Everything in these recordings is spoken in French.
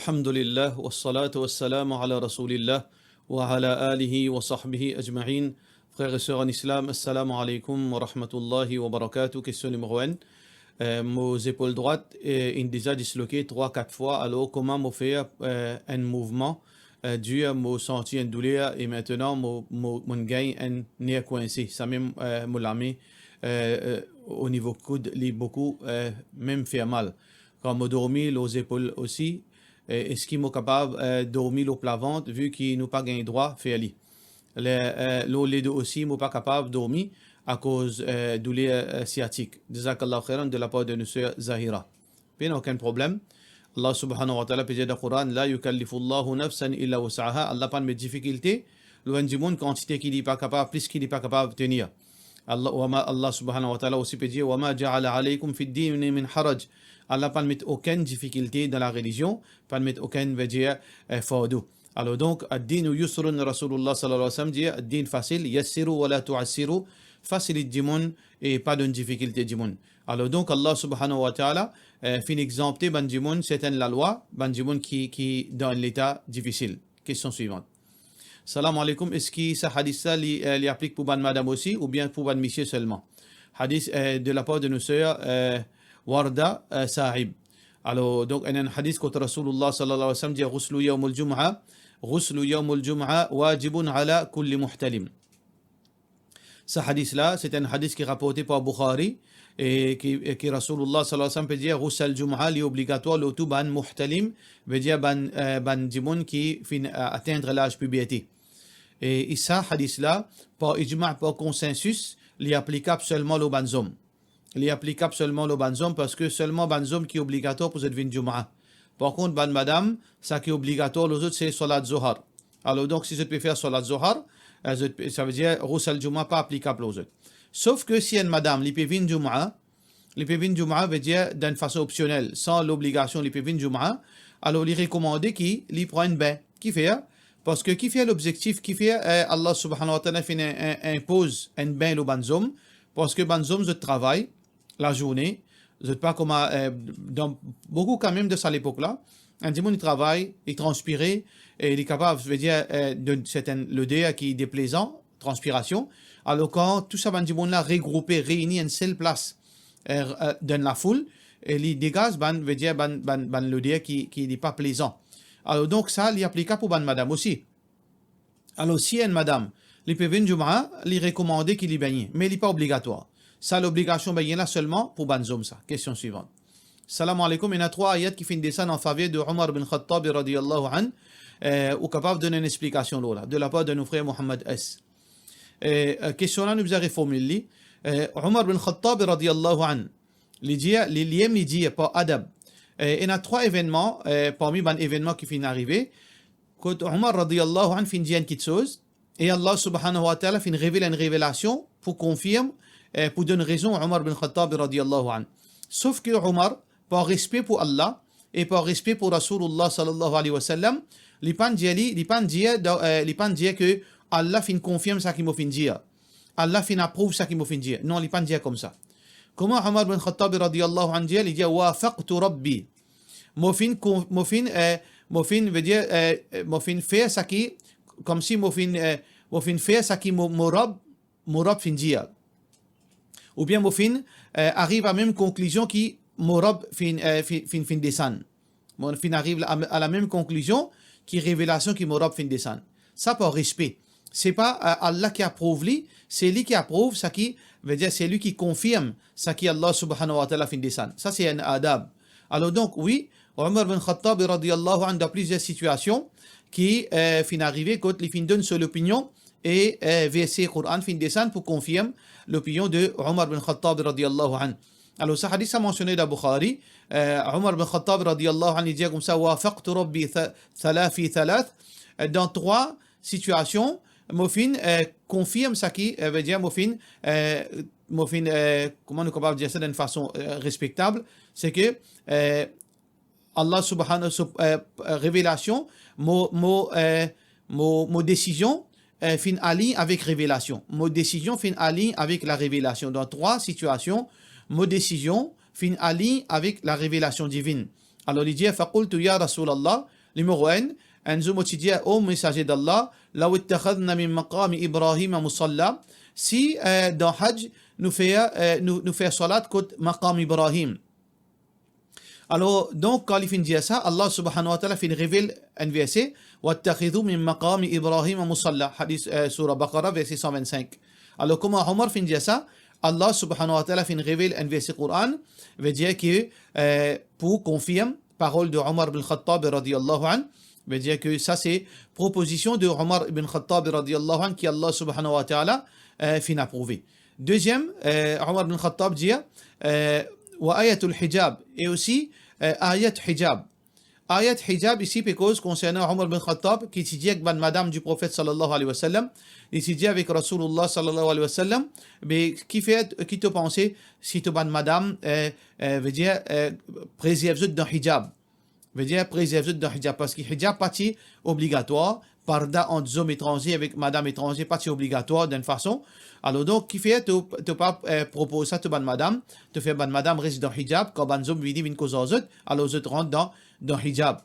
Alhamdulillah, wassalatu wassalamu ala rasulillah, wa ala alihi wa sahbihi ajma'in. Frères et sœurs en islam, assalamu alaikum wa rahmatullahi wa barakatuh. Question numéro 1. Mes épaules droites ont déjà disloqué 3-4 fois. Alors, comment me faire un mouvement dû à mon senti une douleur et maintenant mon gain est coincé. Ça même me l'a mis au niveau coude, il beaucoup même fait mal. Quand me dormi, les épaules aussi. Est-ce qu'il est capable de dormir au plat ventre vu qu'il n'a pas gagné droit faire li. Les deux aussi n'est pas capable de dormir à cause de douleur sciatique. Jazakallah khairan de la part de notre sœur Zahira. Bien, aucun problème. Allah subhanahu wa ta'ala peut dire dans le Coran, la yukallifullahu nafsan illa wus'aha. Allah pas de difficulté. Loin du monde, quantité qu'il n'est pas capable, plus qu'il n'est pas capable de tenir. Allah subhanahu wa ta'ala aussi peut dire, wa ma ja'ala alaykum fi din min haraj. Allah ne met aucune difficulté dans la religion, pas mettre aucune fardeau. Alors donc, ad-din yusrun Rasulullah sallallahu alayhi wa sallam dit, ad-din facile, yassiru wa la tu'assiru, facilite du monde et pas de difficulté du monde. Alors donc, Allah subhanahu wa ta'ala fait exempter ban du monde, c'est la loi, ban du monde qui dans l'état difficile. Question suivante. Salam alaikum, est-ce que ce hadith-là li applique pour ban madame aussi ou bien pour ban monsieur seulement? Hadith de la part de nos sœurs Warda Sahib. Alors, donc, il y a un hadith que Rasulullah sallallahu alayhi wa sallam dit Ghuslu yawm al-jum'a wajibun ala kulli muhtalim. Ce hadith-là, c'est un hadith qui est rapporté par Bukhari et qui Rasulullah sallallahu alayhi wa sallam peut dire Ghusl al-jum'a li obligatoire, le tout ban muhtalim, veut dire ban dimoun qui fin atteindre l'âge puberté. Et ce hadith-là, par ijma', par consensus, il est applicable seulement aux ban hommes. Il est applicable seulement aux ban hommes parce que seulement ban hommes qui est obligatoire pour cette fin de Jum'a. Par contre, ban madame, ça qui est obligatoire, les autres c'est Salat Zohar. Alors donc, si je peux faire Salat Zohar, ça veut dire Ghusl al-Jum'a pas applicable aux autres. Sauf que si une madame, li peut venir Jum'a veut dire d'une façon optionnelle, sans l'obligation, li peut venir Jum'a, alors il est recommandé qu'il prend un bain. Qui fait? Parce que qui fait l'objectif, qui fait Allah subhanahu wa ta'ala impose un bain aux ban hommes, parce que ban hommes, je travaille la journée, vous n'êtes pas comme dans beaucoup quand même de ça à l'époque-là. Un dimanche, il travaille, il transpire, et il est capable, je veux dire, le dé qui est déplaisant, transpiration. Alors quand tout ça, ban dimanche-là, regroupé, réuni à une seule place dans la foule, et il dégage, veut dire, le dé qui n'est pas plaisant. Alors donc ça, il est applicable pour ban madame aussi. Alors si une madame, il peut venir Jum'a, il est recommandé qu'il y baigne, mais il n'est pas obligatoire. Ça, l'obligation baigner là seulement pour ban hommes, ça. Question suivante. Salam alaikum. Il y a 3 ayats qui finissent descendre en faveur de Omar bin Khattab radiyallahu an, ou capable de donner une explication là, de la part de nos frères Mohammed S. Question là, nous avons reformulé. Omar bin Khattab radiyallahu an, il dit par adab. Il y a 3 événements, parmi les événements qui finissent d'arriver. Quand Omar radiyallahu an finit une petite chose, et Allah subhanahu wa ta'ala finit révéler une révélation pour confirmer, pour donner raison à Omar bin Khattab radiyallahu an. Sauf que Omar, par respect pour Allah et par respect pour Rasulullah sallallahu alayhi wa sallam, il pas dire que Allah fin confirme ça qu'il m'a fin dire. Allah fin approuve ça qu'il m'a fin dire. Non, il pas dire comme ça. Comment Omar bin Khattab radiyallahu an dit? Il dit wafaqtu rabbi. Mo fin veut dire mo fin faire ça qui comme si mo fin faire ça qui mo rab fin dire. Ou bien Mofin arrive à la même conclusion qui Morab fin descend. Mofin arrive à la même conclusion qui révélation qui Morab fin descend. Ça par respect. C'est pas Allah qui approuve lui, c'est lui qui approuve ça qui veut dire c'est lui qui confirme ça qui Allah subhanahu wa ta'ala fin descend. Ça c'est un adab. Alors donc oui, Omar bin Khattab radiyallahu anhu dans plusieurs situations qui fin arriver quand il fin donne sur l'opinion et verset Coran fin descend pour confirmer l'opinion de Omar bin Khattab radiyallahu anhu. Alors ce hadith a mentionné dans Bukhari, Omar bin Khattab radiyallahu anhu dit comme ça wafaqtu rabbi fi thalath, dans 3 situations Mofin confirme ça qui veut dire Mofin comment nous capable de dire ça d'une façon respectable, c'est que Allah subhanahu révélation mo décision fin aligne avec révélation. Mon décision fin aligne avec la révélation. Dans 3 situations, mon décision fin aligne avec la révélation divine. Alors il dit faqultu ya Rasulallah, numéro 1, Anzumo dit au messager d'Allah, law ittakhadna min maqami Ibrahim musalla, si dans Hajj nous fait salat côté maqam Ibrahim. Alors, donc, quand il finit de dire ça, Allah subhanahu wa ta'ala révèle un verset, وَاتَّخِذُوا مِن مَقَامِ إِبْرَاهِيمَ مُصَلَّى, hadith surah Baqarah, verset 125. Alors, comment Omar finit de dire ça? Allah subhanahu wa ta'ala révèle un verset Coran, veut dire que, pour confirmer, parole de Omar ibn Khattab radiyallahu anhu, veut dire que ça c'est proposition de Omar ibn Khattab radiyallahu anhu qui Allah subhanahu wa ta'ala finit approuver. Deuxième, Omar ibn Khattab dit, wa ayatul hijab, et aussi ayat hijab. Ayat hijab ici, parce concernant Omar ibn Khattab, qui dit avec madame du prophète sallallahu alayhi wa sallam, il dit avec Rasulullah sallallahu alayhi wa sallam, mais qui te pensait, si tu ban madame, veut dire, préserve dans hijab. Veut dire, préserve dans hijab, parce que hijab, partie obligatoire, parda entre hommes étrangers avec madame étrangère, partie obligatoire d'une façon. Alors donc, qui fait, tu pas proposer ça, tu ban madame, tu fais ban madame reste dans hijab, quand ban homme vini cause aux autres, alors aux autres rentrent dans hijab.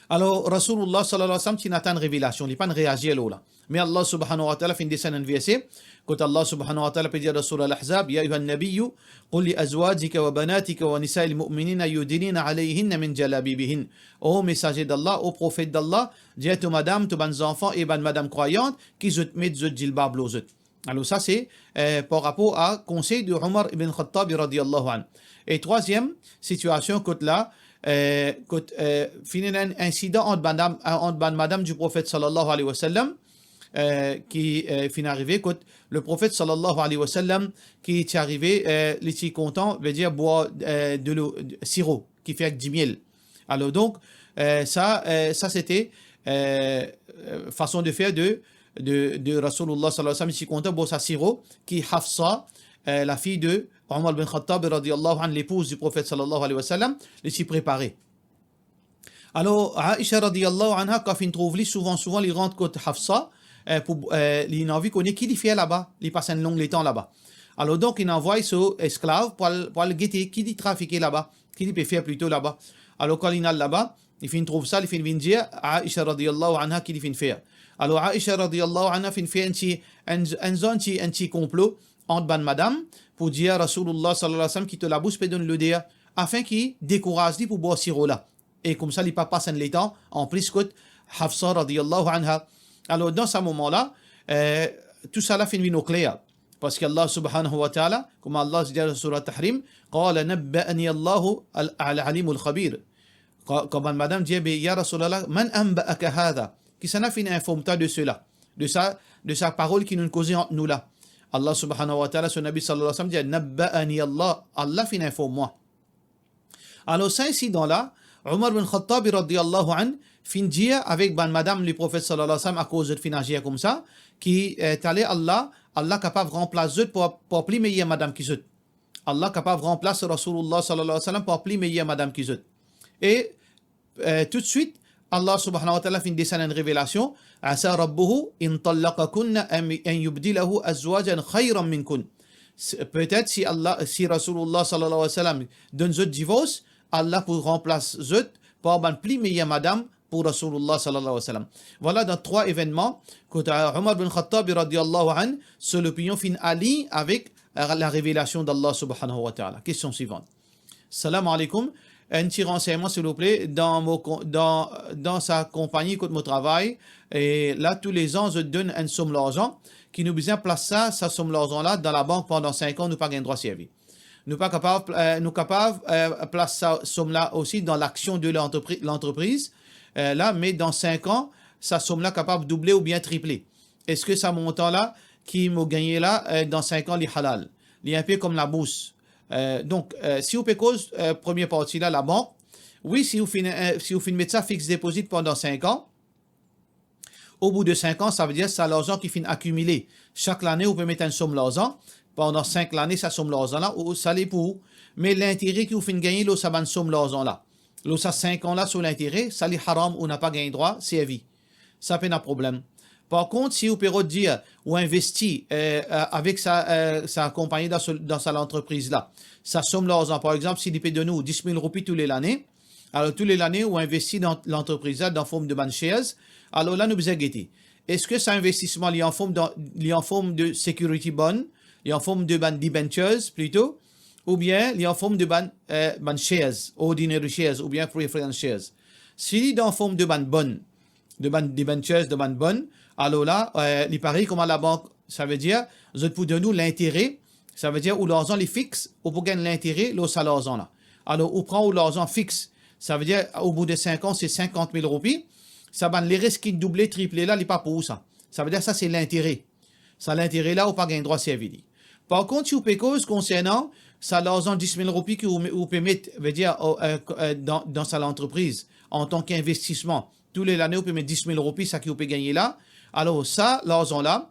Alors, Rasulullah sallallahu alayhi wa sallam, qui n'a pas une révélation, il n'a pas réagi là. Mais Allah subhanahu wa ta'ala, fin de un verset, quand Allah subhanahu wa ta'ala peut dire Rasul al-Ahzab, Ya ayuha an-nabiyyu, qul li azwajika wa banatika wa nisa'il mu'minina yudinina alayhinna min jalabibihin. Ô messager d'Allah, ô prophète d'Allah, dis à madame, tous les enfants et madame croyante, qui se mettent de djilbab l'aux. Alors ça c'est par rapport à conseil de Omar ibn Khattab radiyallahu anhu. Et troisième situation, quand là, fin un incident entre madame du prophète sallallahu alayhi wa sallam, qui finit arrivé, quand le prophète sallallahu alayhi wa sallam qui est arrivé, il était content, veut dire boire de l'eau, sirop, qui fait avec du miel. Alors donc, ça c'était façon de faire de Rasulullah sallallahu alayhi wa sallam, qui est content, boire sa sirop, qui Hafsa, la fille de Omar bin Khattab radiyallahu anhu, l'épouse du prophète sallallahu alayhi wa sallam, les s'y préparer. Alors, Aisha radiyallahu anha, quand il trouve souvent, il rentre côté Hafsa, pour il a envie qu'on ait qui il fait là-bas, il passe un long temps là-bas. Alors donc, il envoie ce esclave pour le guetter, qui dit trafiquer là-bas, qui dit peut faire plutôt là-bas. Alors quand il est là-bas, il trouve ça, il finit dire Aisha radiyallahu anha qui fait faire. Alors Aisha radiyallahu anha fait un petit complot entre ban madame pour dire Rasulullah sallallahu alayhi wa sallam qui te la bouche peut donner le dia afin qu'il décourage lui pour boire sirop là. Et comme ça, il ne pas passer le temps en plus que Hafsa radiyallahu anha. Alors dans ce moment-là, tout ça là finit au clair. Parce qu'Allah subhanahu wa ta'ala, comme Allah dit dans Surah Tahrim, قال نبأني الله العليم الخبير. Comme madame dit, Ya Rasulallah, man anba'aka hadha? Qui s'en a fait informe de cela, de sa parole qui nous cause entre nous là. Allah subhanahu wa ta'ala, son Nabi sallallahu alayhi wa sallam dit, Nabba'ani Allah, Allah fin informe moi. Alors, ça incident-là, Omar bin Khattab radiyallahu anhu fin dire avec madame le prophète sallallahu alayhi wa sallam à cause de fin agir comme ça, qui est allé Allah capable de remplacer pour plus meilleure madame qui zut. Allah capable de remplacer Rasulullah sallallahu alayhi wa sallam pour plus meilleure madame qui zut. Et tout de suite, Allah subhanahu wa ta'ala fin descendre une révélation, Asa rabbuhu in tallaqakunna an yubdilahu azwajan khayran minkun. Peut-être si Rasulullah sallallahu alayhi wa sallam donne zut divorce, Allah pour remplacer zut par une plus meilleure madame pour Rasulullah sallallahu alayhi wa sallam. Voilà dans trois événements que Omar bin Khattab radiyallahu anhu, sur l'opinion fin Ali avec la révélation d'Allah subhanahu wa ta'ala. Question suivante. Salam alaikum. Un petit renseignement s'il vous plaît, dans sa compagnie côté mon travail, et là tous les ans je donne une somme d'argent qui nous besoin placer sa somme d'argent là dans la banque pendant 5 ans, nous pas gain droit servi. Nous pas capable placer sa somme là aussi dans l'action de l'entreprise là, mais dans 5 ans sa somme là capable de doubler ou bien tripler. Est-ce que ça montant là qui m'a gagné là dans 5 ans les halal, il est un peu comme la bourse. Donc, si vous payez première partie là, la banque, oui, si vous mettez ça fixe déposit pendant 5 ans, au bout de 5 ans, ça veut dire que c'est l'argent qui finit accumulé. Chaque année, vous pouvez mettre une somme d'argent. Pendant 5 années, ça somme d'argent là, ou ça l'est pour vous. Mais l'intérêt que vous finissez gagner, là, ça va une somme d'argent là. Là, ça 5 ans là sur l'intérêt, ça l'est haram ou n'a pas gagné droit, c'est à vie. Ça fait un problème. Par contre, si vous pouvez dire ou investir avec sa compagnie dans sa entreprise là, sa somme l'argent, par exemple, s'il paie de nous 10 000 roupies tous les années, alors tous les années, ou investit dans l'entreprise là dans forme de ban shares, alors là, nous vous guetter. Est-ce que cet investissement est en forme de security bond, il est en forme de ban debentures plutôt, ou bien il est en forme de ban shares, ordinary shares, ou bien preference shares. S'il est en forme de ban bond, de ban debentures, de ban bond, alors là, il paraît comme à la banque, ça veut dire, vous êtes pour de nous l'intérêt, ça veut dire où l'argent est fixe, ou pour gagner l'intérêt, là, ça l'argent là. Alors, on prend où l'argent fixe, ça veut dire, au bout de 5 ans, c'est 50 000 roupies. Ça va les risques qui doublent, triplés là, il n'est pas pour ça. Ça veut dire, ça, c'est l'intérêt. Ça, l'intérêt là, ou pas gagner droit servi. Par contre, si vous payez cause concernant, ça l'argent 10 000 roupies que vous pouvez mettre, veut dire, dans sa entreprise, en tant qu'investissement. Tous les années, vous pouvez mettre 10 000 roupies, ça qui vous pouvez gagner là. Alors, ça, l'argent là,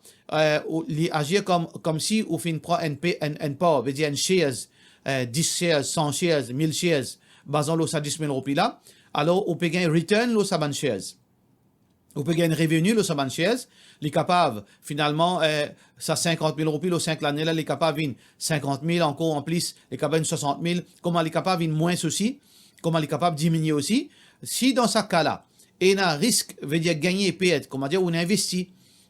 il agit comme si vous faites une part, veut dire une shares, 10 shares, 100 shares, 1000 shares, basant l'eau, ça 10 000 roupies là. Alors, vous pouvez gagner return, l'eau, ça ban shares. Vous pouvez gagner revenu, l'eau, ça ban shares. Les capables, finalement, ça 50 000 roupies, l'eau, 5 l'année là, les capables viennent 50 000, encore en plus, les capables 60 000. Comment les capables viennent moins aussi? Comment les capables diminuer aussi? Si dans ce cas-là, et un risque, veut dire gagner et perdre. Comment dire, on investit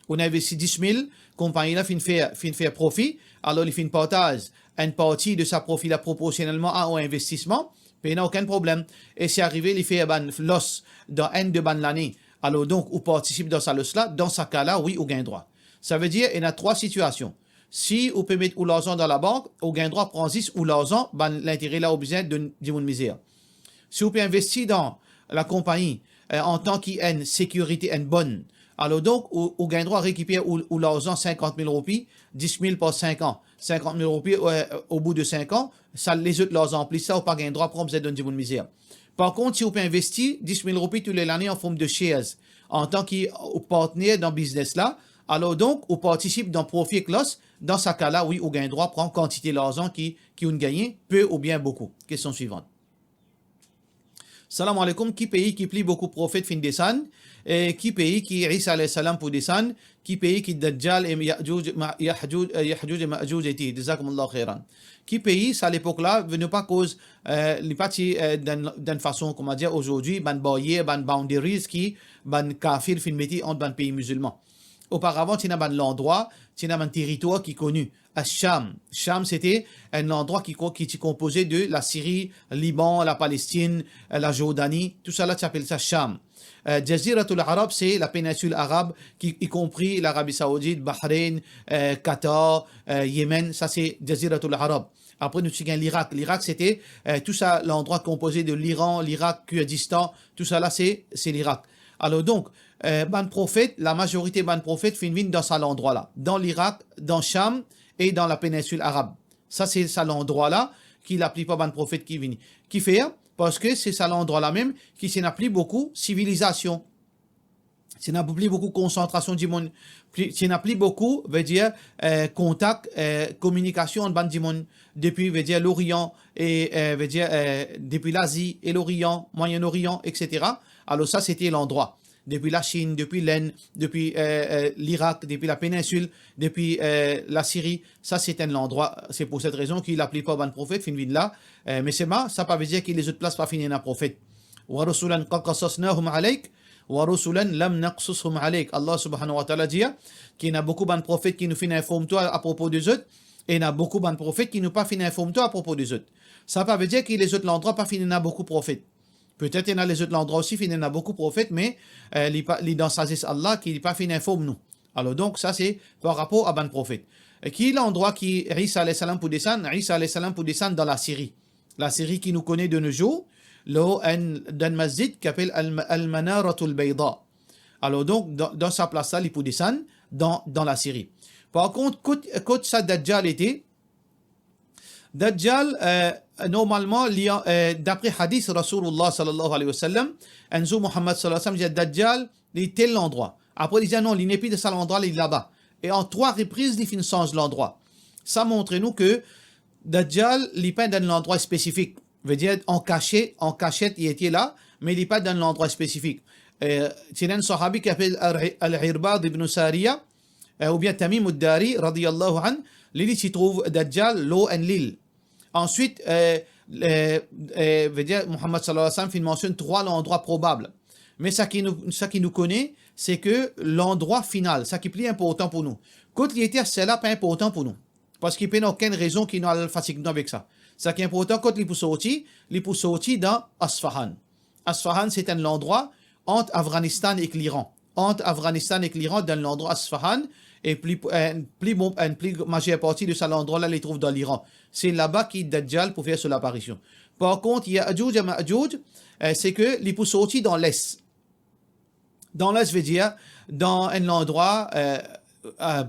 10 000, compagnie là, fin faire profit, alors il fait une partage, une partie de sa profit là proportionnellement à un investissement, puis il n'a aucun problème. Et si arrivé, il fait un loss dans un de ban l'année, alors donc, on participe dans sa loss là, dans ce cas-là, oui, on gagne droit. Ça veut dire, il y a 3 situations. Si on peut mettre l'argent dans la banque, on gagne droit, prend 10 ou l'argent, l'intérêt là, au besoin de misère. Si on peut investir dans la compagnie, en tant qu'il y a une sécurité bonne. Alors donc, on gagne droit à récupérer ou l'argent 50 000 roupies, 10 000 par 5 ans. 50 000 roupies au bout de 5 ans, ça les autres l'argent plus ça, on pas gagne droit pour vous donner de bonne misère. Par contre, si on peut investir 10 000 roupies tous les années en forme de shares, en tant que partenaire dans le business là, alors donc, on participe dans profit class. Dans ce cas-là, oui, on gagne droit à prendre quantité d'argent qui on gagne, peu ou bien beaucoup. Question suivante. Salam alaikum, qui pays qui plie beaucoup prophète fin descendre, et qui pays qui Isa alayhi salam pour descendre, qui pays qui Dajjal et Yahjuj et Ma'juj et Jazakumullah khairan. Qui pays, à l'époque-là, ne pas cause les parties d'une façon, comment dire, aujourd'hui, ban barrières, ban boundaries qui, ban kafir fin métier entre ban pays musulmans. Auparavant, tu n'as l'endroit, tu n'as un territoire qui est connu. À Sham. Sham, c'était un endroit qui est composé de la Syrie, le Liban, la Palestine, la Jordanie. Tout ça là, tu appelles ça Sham. Jaziratul Arab, c'est la péninsule arabe, y compris l'Arabie Saoudite, Bahreïn, Qatar, Yémen. Ça, c'est Jaziratul Arab. Après, nous avons l'Irak. L'Irak, c'était tout ça, l'endroit composé de l'Iran, l'Irak, Kurdistan. Tout ça là, c'est l'Irak. Alors donc, ban prophète, la majorité ban prophète finit dans cet endroit-là, dans l'Irak, dans Cham et dans la péninsule arabe. Ça, c'est ça l'endroit-là qui n'applique pas ban prophète qui vient. Qui fait? Parce que c'est ça l'endroit-là même qui s'en applique beaucoup civilisation. C'est n'applique beaucoup concentration du monde. C'est n'applique beaucoup, veut dire, contact, communication entre ban du monde. Depuis, veut dire, l'Orient et, veut dire, depuis l'Asie et l'Orient, Moyen-Orient, etc. Alors ça, c'était l'endroit. Depuis la Chine, depuis l'Inde, depuis l'Irak, depuis la péninsule, depuis la Syrie, ça c'était un endroit. C'est pour cette raison qu'il n'applique pas ban prophète, fin vide là. Mais c'est ça ne veut pas dire que les autres places pas fini un prophète. Wa rusulan qad qasasnahum alayk wa rusulan lam naqsushum alayk. Allah subhanahu wa ta'ala dit qu'il y a beaucoup de prophètes qui nous font informer toi à propos des autres, et il y a beaucoup de prophètes qui nous pas font informer toi à propos des autres. Ça ne veut pas dire que les autres endroits pas fini beaucoup de prophètes. Peut-être qu'il y a les autres endroits aussi, il y en a beaucoup de prophètes, mais dans sagesse Allah qui n'est pas fini informe nous. Alors donc, ça c'est par rapport à ban prophète. Qui est l'endroit qui Isa alayhi salam pour descendre? Isa alayhi salam pour descendre dans la Syrie. La Syrie qui nous connaît de nos jours, là, un masjid qui s'appelle Al-Manaratul Bayda. Alors donc, dans sa place-là, il peut descendre dans la Syrie. Par contre, quand ça Dajjal était, Dajjal, normalement, d'après hadith Rasulullah sallallahu alayhi wa sallam, Anzu Muhammad sallallahu alayhi wa sallam dit Dajjal, il est tel endroit. Après, il dit non, il n'est plus de cet endroit, il est là-bas. Et en 3 reprises, il change l'endroit. Ça montre nous que Dajjal, il n'est pas dans l'endroit spécifique. Veut dire, en cachette, il était là, mais il n'est pas dans l'endroit spécifique. c'est un sahabi qui s'appelle Al-Irbad ibn Sariya, ou bien Tamim al-Dari, radiyallahu an, il s'y trouve Dajjal, l'eau et l'île. Ensuite, veut dire, Muhammad sallallahu alayhi wa sallam il mentionne 3 endroits probables. Mais ça qui nous connaît, c'est que l'endroit final, ça qui est plus important pour nous. Quand il était, c'est là pas important pour nous. Parce qu'il n'y a aucune raison qui nous fatigue avec ça. Ça qui est important, quand il peut sortir dans Asfahan. Asfahan, c'est un endroit entre Afghanistan et l'Iran. Entre Afghanistan et l'Iran, dans l'endroit Asfahan, et une plus majeure partie de cet endroit-là, il trouve dans l'Iran. C'est là-bas qu'il Dajjal pour faire son apparition. Par contre, il y a Ya'juj et Ma'juj, c'est que il peut sortir dans l'Est. Dans l'Est, veut dire, dans un endroit,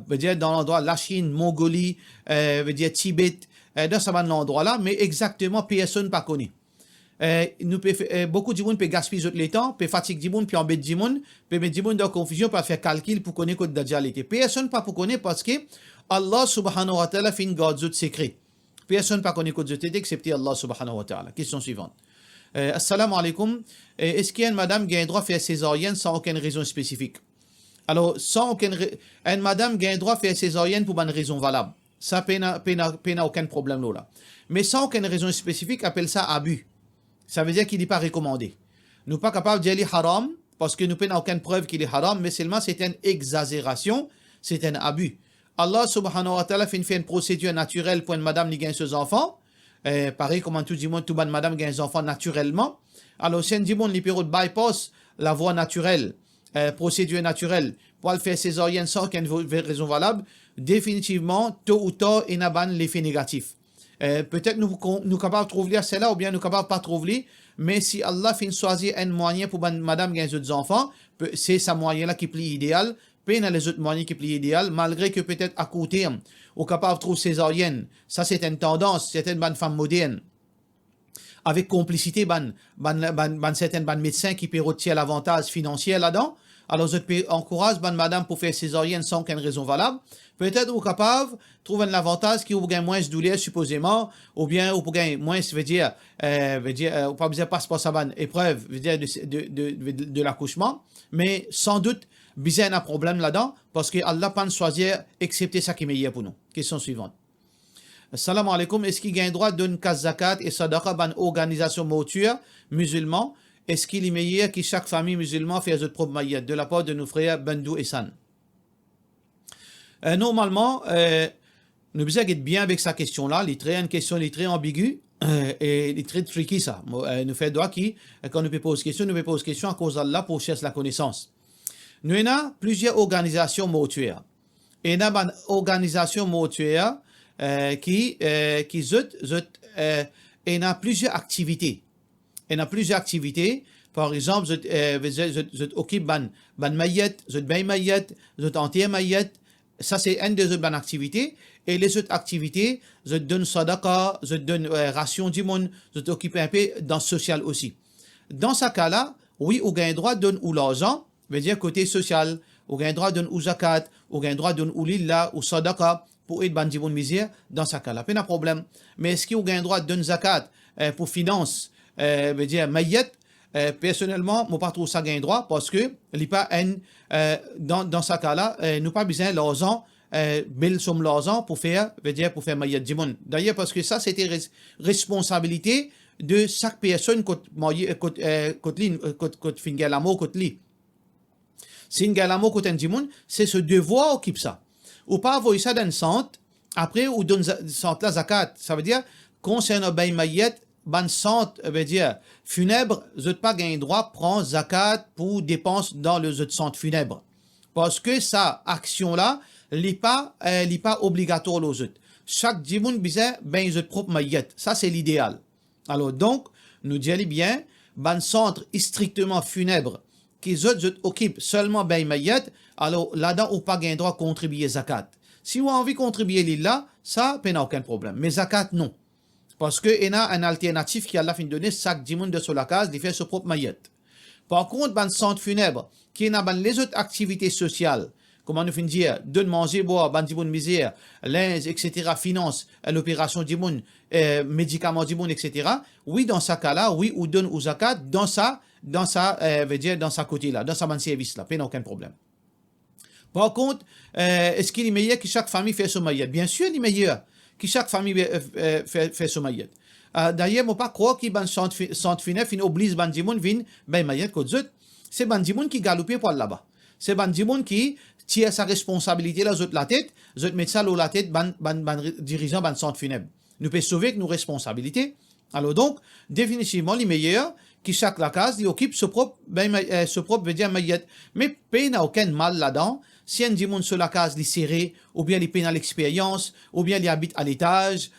veut dire, dans l'endroit la Chine, Mongolie, veut dire Tibet, dans ce endroit-là, mais exactement, personne ne pas connaît. Beaucoup de gens peuvent gaspiller le temps, peuvent fatiguer du monde, peuvent embêter du monde, peuvent mettre du monde dans la confusion, peuvent faire calcul pour connaître que Dajjal était. Personne ne pas pour connaître parce que Allah subhanahu wa ta'ala fait une garde de secret. Personne ne pas connaître que Dajjal était excepté Allah subhanahu wa ta'ala. Question suivante. Assalamu alaikum. Est-ce qu'il y a une madame qui a un droit de faire césarienne sans aucune raison spécifique? Alors, une madame qui a un droit de faire césarienne pour une raison valable. Ça n'a aucun problème là. Mais sans aucune raison spécifique, appelle ça abus. Ça veut dire qu'il n'est pas recommandé. Nous ne sommes pas capables de dire haram, parce que nous n'avons aucune preuve qu'il est haram, mais seulement c'est une exagération, c'est un abus. Allah subhanahu wa ta'ala fait une procédure naturelle pour une madame qui gagne ses enfants. Pareil comme tout le monde, tout le madame gagne ses enfants naturellement. Alors, si un dit les périodes bypass la voie naturelle, procédure naturelle, pour le faire césarienne sans aucune raison valable, définitivement, tôt ou tard, il y a l'effet négatif. Peut-être nous sommes capables de trouver cela ou bien nous sommes capables de pas trouver, mais si Allah fait choisir un moyen pour madame gagner des enfants, c'est ce moyen-là qui est plus idéal, puis il y a les autres moyens qui est plus idéal, malgré que peut-être à court terme, on est capable de trouver césarienne. Ça, c'est une tendance, c'est une bonne femme moderne. Avec complicité, certains médecins qui peuvent retirer l'avantage financier là-dedans. Alors, je encourage madame pour faire césarienne sans aucune raison valable. Peut-être vous êtes capable de trouver un avantage qui vous gagne moins de douleur supposément, ou bien vous gagne moins, veut dire, pas besoin de passer par sa épreuve, veut dire de l'accouchement, mais sans doute, besoin d'un problème là-dedans, parce que Allah pas choisir excepté ça qui est meilleur pour nous. Question suivante. Assalamu alaikum. Est-ce qu'il y a un droit d'une case zakat et sadaqa dans une organisation mortuaire musulman? Est-ce qu'il est meilleur que chaque famille musulmane fait sa propre maillot de la part de nos frères Bandou et San? Normalement, nous devons être bien avec sa question-là. Une question très ambiguë et très tricky ça. Nous fait droit qui, quand nous posons question, nous posons question à cause d'Allah pour chercher la connaissance. Nous avons plusieurs organisations mortuaires. Et nous avons une organisation mortuaire qui a plusieurs activités. Il y a plusieurs activités. Par exemple, je occupe ban mayet, je bay mayet, je entier mayet. Ça, c'est une des autres activités. Et les autres activités, je donne sadaqa, je donne ration du monde, je t'occupe un peu dans le social aussi. Dans ce cas-là, oui, on a un droit de donner ou l'argent, veut dire côté social, on a un droit de donner ou zakat, on a un droit de donner ou lillah, ou sadaqa, pour aider les gens misère, dans ce cas-là. Pas de problème. Mais est-ce qu'on a un droit de donner zakat pour finance, veut dire mayet? Personnellement, moi, pas trop ça gain droit parce que dans ce cas-là, nous pas besoin de l'argent, belle somme d'argent pour faire mayet du monde. D'ailleurs, parce que ça, c'était responsabilité de chaque personne côté finger l'amour côté li. Si une galamo côté du monde, c'est ce devoir qui ça. Ou pas envoyer ça dans le centre, après, ou donne centre la zakat. Ça veut dire, concernant bay mayet, ban centre, veut dire, funèbre, je n'ai pas gagné droit, prend zakat pour dépenses dans le centre funèbre. Parce que ça, action-là, n'est pas obligatoire aux autres. Chaque dimoun bizarre, ben, je propre mayet. Ça, c'est l'idéal. Alors, donc, nous disons bien, ban centre strictement funèbre, qui occupe seulement ben mayet, alors là-dedans, on pas gagné droit à contribuer zakat. Si on a envie de contribuer là, ça, n'a aucun problème. Mais zakat, non. Parce qu'il y a un alternatif qui a la fin de donner chaque dimoun de sur la case, il fait son propre mayet. Par contre, dans le centre funèbre, qui a les autres activités sociales, comment nous finissons dire, donne manger, boire, bandibon misère, linge, etc., finance, l'opération du monde, médicaments du monde, etc. Oui, dans ce cas-là, oui, ou donne ou zakat, dans sa veut dire, dans sa côté-là, dans sa man service là, pas aucun problème. Par contre, est-ce qu'il est meilleur que chaque famille fait son maillot? Bien sûr, il est meilleur que chaque famille fait son maillot. D'ailleurs, je ne pas croire qu'il y a un finef, il oblige Bandimoun vin, ben maillot que zut. C'est Bandimoun qui galope pour là-bas. C'est Bandimoun qui tire sa responsabilité là, zut la tête, zut met ça la tête, ban dirigeant ban centre funèbre. Nous pouvons sauver avec nos responsabilités. Alors donc, définitivement, les meilleurs, qui chaque la case, il occupe ce propre veut dire maillot. Mais il n'a aucun mal là-dedans. Si un dimon sur la case, il est serré, ou bien il peine à l'expérience, ou bien il habite à l'étage,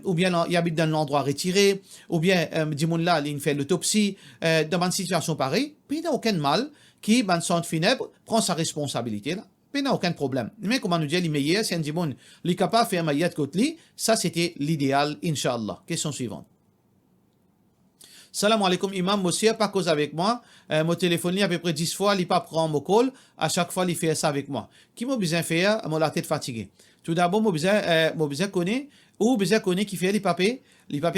ou bien il habite dans un endroit retiré, ou bien dimon là, il fait l'autopsie, dans une situation pareille, il n'a aucun mal qui, dans le centre funèbre, prend sa responsabilité là. Il n'a aucun problème. Mais comment nous dire, les meilleurs, si un dimon est capable de faire maillot côté lui, ça c'était l'idéal, Inch'Allah. Question suivante. Salam alaikum, imam, monsieur, pas cause avec moi. Mon téléphone, à peu près 10 fois, il pas prend mon call. À chaque fois, il fait ça avec moi. Qui m'a besoin de faire, la tête fatiguée. Tout d'abord, moi besoin connaître, ou besoin connaître qui fait les papiers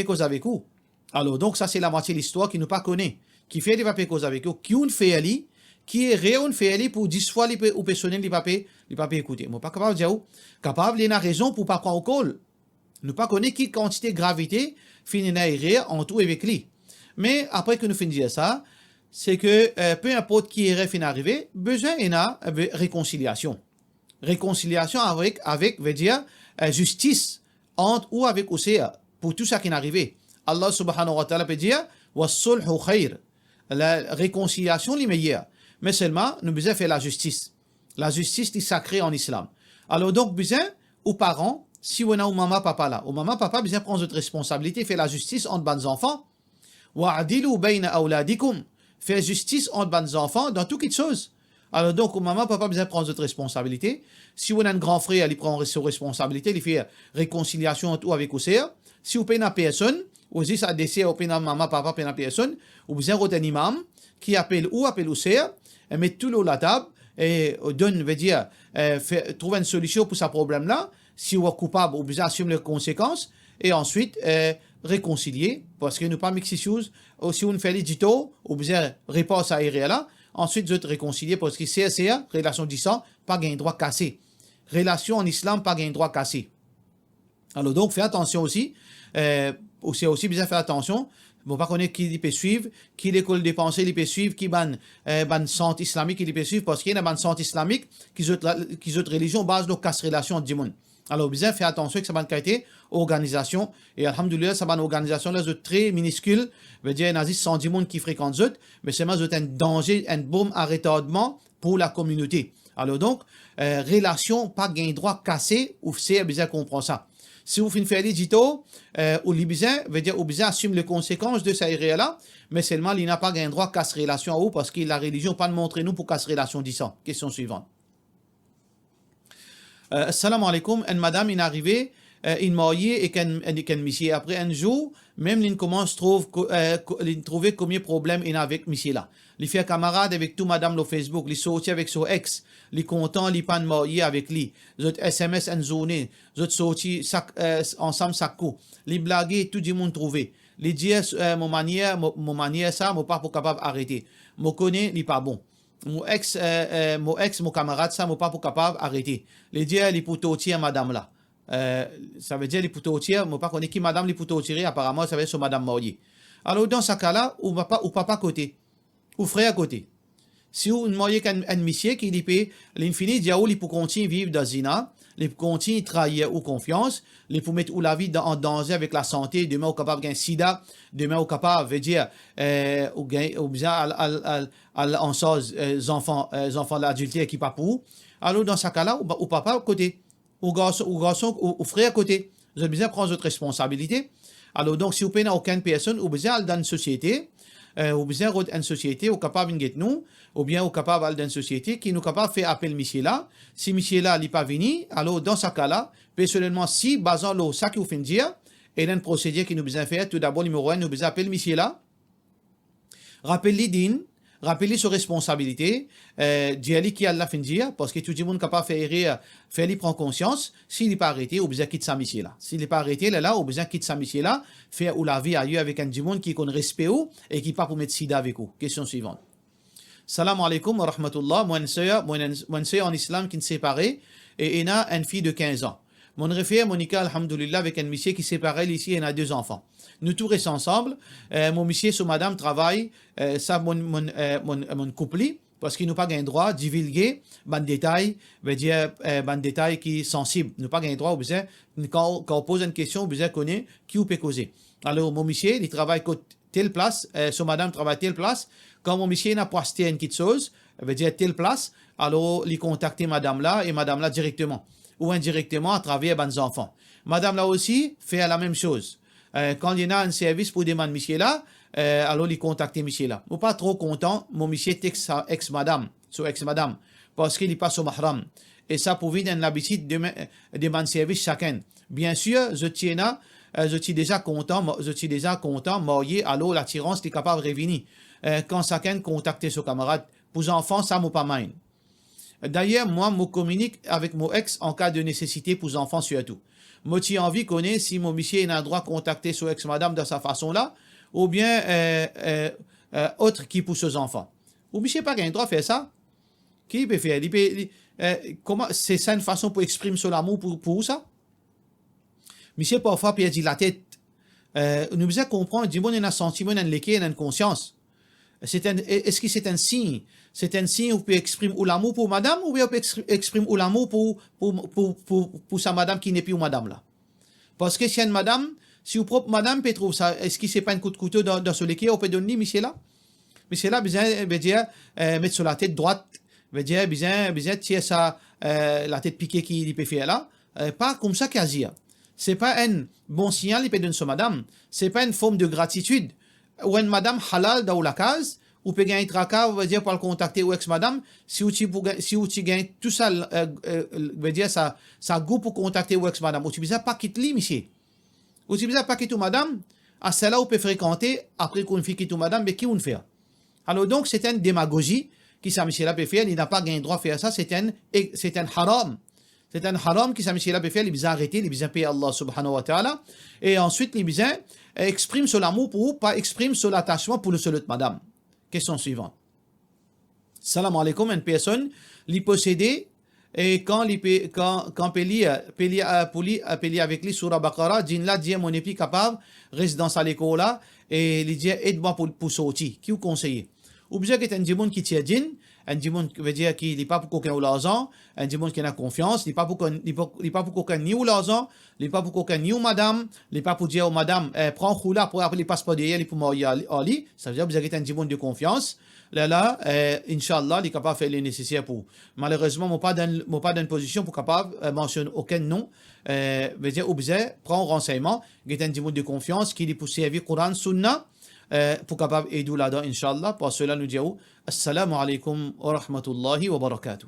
cause avec vous. Alors, donc, ça, c'est la moitié de l'histoire qui nous pas connaît. Qui fait les papiers cause avec vous. Qui on fait ali, qui est réel fait ali pour 10 fois, ou personnel, les papiers écouter. Moi, pas capable de dire, capable, il y a raison pour pas prendre au call. Nous pas connaître qui quantité gravité, finit à rire en tout avec lui. Mais après que nous finissons ça, c'est que peu importe qui est fin arrivé, besoin il y a réconciliation. Réconciliation avec veut dire justice entre ou avec Océa pour tout ça qui est arrivé. Allah subhanahu wa ta'ala peut dire was-sulhu khair. La réconciliation est meilleure. Mais seulement nous besoin faire la justice. La justice est sacrée en islam. Alors donc besoin aux parents, si on a ou maman papa là, ou maman papa besoin prendre votre responsabilité, faire la justice entre bons enfants. Wa'adilu bayna awladikum. Faire justice entre bons enfants dans toutes choses. Alors donc, maman, papa, besoin prendre votre responsabilité. Si vous avez un grand frère, il prend ses responsabilités, il fait réconciliation tout avec vous. Si vous payez une personne, ou si ça décide, vous payez maman, papa, payez une personne, ou vous avez un imam qui appelle ou et met tout l'eau à la table, et donne, veut dire, trouve une solution pour ce problème-là. Si vous êtes coupable, vous assumez les conséquences, et ensuite, réconcilier, parce que nous pas mixer choses, si on fait les dito, ou bien réponse à là, ensuite vous êtes réconcilier, parce que c'est relation disant, pas gain droit cassé. Relation en islam, pas gain droit cassé. Alors donc, faites attention aussi, aussi bien faire attention, bon, pas connaître qui peut suivre, qui l'école des pensées, il peut suivre, qui ban centre islamique, il peut suivre, parce qu'il y a un centre islamique, qui autre religion, base de casse relation entre du monde. Alors, bien, faire attention que ça va qualité organisation. Et alhamdoulilah, ça va une organisation là, très minuscule. Veut dire, il y a 110 personnes qui fréquentent eux, mais c'est un danger, un bombe à retardement pour la communauté. Alors donc, relation, pas gain droit cassé, ou c'est bien comprend ça. Si vous faites les dito, ou l'ibizin, veut dire, ou bien assume les conséquences de cette là, mais seulement, il n'a pas gain droit casse relation à vous, parce que la religion pas de montrer nous pour casse relation disant. Question suivante. Assalamu alaikum, une madame est arrivée, une mariée et qu'un monsieur. Après un jour, même il commence à trouver combien de problèmes il a avec monsieur là. Il fait camarade avec tout madame le Facebook, il sorti avec son ex, il content, il pas marié avec lui. Zot SMS en journée, zot sorti ensemble chaque coup. Il blaguer, tout le monde trouvé. Il dit mon manière ça, mon pas pour capable arrêter. Mon connaît, il pas bon. Mon ex, mon camarade, ça, mon pas pour capable arrêter. Les dire, les poteaux tirer madame là. Ça veut dire les poteaux tirer, mon pas connaît qui madame les poteaux tirer, apparemment, ça veut dire sur madame mariée. Alors, dans ce cas-là, ou papa côté, ou frère à côté. Si vous mariez qu'un monsieur qui dit, l'infini, dit, il peut continuer à vivre dans zina, il peut continuer à trahir ou confiance, il peut mettre la vie en danger avec la santé, demain, au capable d'un sida, demain, au capable, veut dire, ou bien, en chose, enfants d'adultère qui pas pour. Alors, dans ce cas-là, ou papa à côté, ou garçon, ou frère à côté. Vous avez besoin de prendre votre responsabilité. Alors, donc, si vous n'avez aucune personne, vous avez besoin dans une société, vous avez besoin d'une société, vous êtes capable de nous, ou bien vous êtes capable d'une société qui nous capable de faire appel monsieur là. Si monsieur là n'est pas venu, alors, dans ce cas-là, personnellement, si, basant le ça qui vous fait dire, il y a un procédé qui nous besoin faire. Tout d'abord, numéro 1, nous besoin appeler monsieur là. Rappelez-lui rappelez sur responsabilité, d'y aller qui Allah fin dire, parce que tout le monde capable de faire rire, faire lui prendre conscience, s'il n'est pas arrêté, ou besoin quitter sa mission là. S'il n'est pas arrêté, là, ou besoin quitter sa mission là, faire ou la vie ailleurs avec un monde qui connaît respect ou, et qui pas pour mettre sida avec vous. Question suivante. Salam alaikum wa rahmatullah. Moi, une sœur en islam qui ne séparée, et il a une fille de 15 ans. Mon référé, Monica, alhamdoulilah, avec un monsieur qui séparait ici, il a 2 enfants. Nous tous restons ensemble. Mon monsieur, sur madame, travaille, ça, mon couple, parce qu'il n'a pas un droit de divulguer des détails, veut dire, des détails qui sont sensibles. Nous pas un droit, quand on pose une question, on connaît qui peut causer. Alors, mon monsieur, il travaille telle place, sur madame travaille telle place. Quand mon monsieur n'a pas acheté une petite chose, veut dire telle place, alors il contacte madame là et madame là directement ou indirectement à travers les enfants. Madame là aussi fait la même chose. Quand il y a un service pour demander monsieur là, alors il contacte monsieur là. Ou pas trop content, mon monsieur texte sa ex-madame, parce qu'il n'est pas sur mahram. Et ça pour vite une habitude de demander service chacun. Bien sûr, je suis déjà content, marié, alors l'attirance est capable de revenir. Quand chacun contacte son camarade, pour enfants, ça m'a pas mal. D'ailleurs, moi, je communique avec mon ex en cas de nécessité pour enfants surtout. Moi, j'ai envie de connaître si mon monsieur a le droit de contacter son ex-madame de sa façon-là, ou bien autre qui pour ses enfants. Ou monsieur pas le droit de faire ça? Qui peut faire? Comment c'est ça une façon pour exprimer son amour pour ça? Monsieur parfois perd la tête. Nous devons comprendre, du monde a un sentiment, un léqué, une conscience. Est-ce que c'est un signe? C'est un signe où vous pouvez exprimer l'amour pour madame ou bien vous pouvez exprimer l'amour pour sa madame qui n'est plus madame là? Parce que si une madame, si vous propre madame peut trouver ça, est-ce que c'est pas un coup de couteau dans ce léqué, on peut donner, monsieur là? Monsieur là, veut dire, mettre sur la tête droite, veut dire, tirer la tête piquée qu'il peut faire là, pas comme ça qu'Azir. C'est pas un bon signal, il peut donner sur madame. C'est pas une forme de gratitude. Ou une madame halal dans la case, ou peut gagner tracas, on va dire, pour le contacter ou ex-madame, si vous gagnez tout ça, veut dire, ça goût pour contacter ou ex-madame. Ou tu besoin pas quitter monsieur. Ou tu besoin pas quitter madame, à celle-là, on peut fréquenter, après qu'on fait quitter madame, mais qui on fait? Alors donc, c'est une démagogie qui ça, monsieur-là peut faire, il n'a pas gagné droit à faire ça, c'est un haram. C'est un haram qui ça, monsieur-là peut faire, il besoin arrêter, il besoin payer Allah subhanahu wa ta'ala, et ensuite, il besoin exprime son amour pour vous, pas exprime son attachement pour le seul autre madame. Question suivante. Salam alaikum, une personne, l'y posséder, et quand Peli avec lui sur Baqara, dit là, dit mon épi capable, reste dans sa l'école là, et il dit aide-moi pour sortir. Qui vous conseille? Ou bien qu'il y a un démon qui tient din, un démon qui veut dire qu'il n'est pas pour qu'aucun ou l'argent, un démon qui a confiance, il n'est pas pour qu'aucun ni ou l'argent, il n'est pas pour qu'aucun ni ou madame, il n'est pas pour dire aux madame, prends khoula pour appeler les passeports derrière, il pour marier Ali, ça veut dire que vous avez un démon de confiance. Là, Inch'Allah, il est capable de faire le nécessaire pour. Malheureusement, je ne suis pas dans une position pour capable de mentionner aucun nom. Veut dire, ou bien, prends renseignement, il y a un démon de confiance qui est pour servir Coran, Sunna, pour capable aider là-dedans, Inch'Allah. Pour cela, nous disons, Assalamu alaikum wa rahmatullahi wa barakatuh.